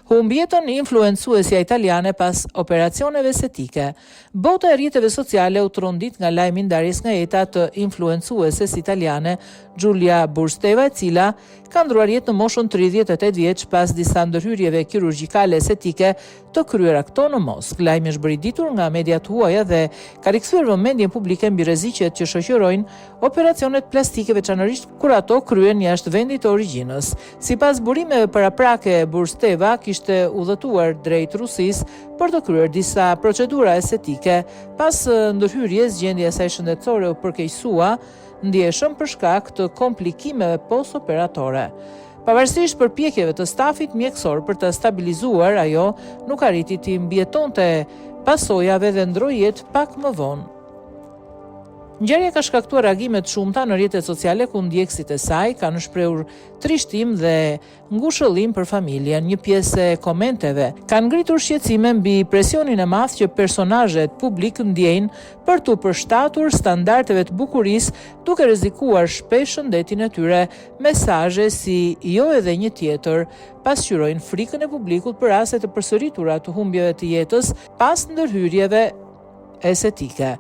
Humbi jetën influencuesja italiane pas operacioneve estetike. Bota e rrjeteve sociale u trondit nga lajmi ndarjes nga jeta të influencueses italiane Giulia Bursteva, e cila ka ndruar jetë në moshën 38 vjeç pas disa ndërhyrjeve kirurgjikale estetike të kryera këto në Moskë. Lajmi është bërë i ditur nga mediat huaja dhe ka rikthyer vëmendjen publike mbi rreziqet që shoqërojnë operacionet plastike, veçanërisht kur ato kryen jashtë vendit të origjinës. Sipas burimeve paraprake, Bursteva kishte udhëtuar drejt Rusisë për të kryer disa procedura estetike. Pas ndërhyrjes, gjendja e saj shëndetësore u përkeqësua, ndjeshëm për shkak të komplikimeve post-operatore. Pavarësisht përpjekjeve të stafit mjekësor për të stabilizuar, ajo nuk arriti të mbijetonte pasojave dhe ndroi jetë pak më vonë. Ngjarja ka shkaktuar reagime të shumta në rrjetet sociale ku ndjekësit e saj kanë shprehur trishtim dhe ngushëllim për familjen. Një pjesë e komenteve kanë ngritur shqetësime mbi presionin e madh që personazhet publik ndjejnë për të përshtatur standardeve të bukurisë, duke rrezikuar shpesh shëndetin e tyre. Mesazhe si "jo edhe një tjetër" pasqyrojnë frikën e publikut për raste të përsëritura të humbjeve të jetës pas ndërhyrjeve estetike.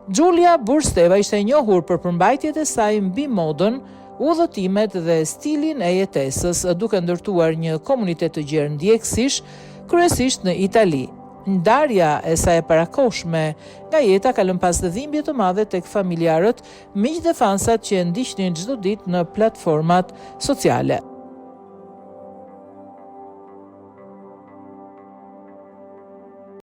Giulia Bursteva ishte e njohur për përmbajtjet e saj mbi modën, udhëtimet dhe stilin e jetesës, duke ndërtuar një komunitet të gjerë ndjekësish, kryesisht në Itali. Ndarja e saj e parakohshme nga jeta ka lënë pas dhimbje të madhe tek familjarët, miq dhe fansat që e ndiqnin çdo ditë në platformat sociale.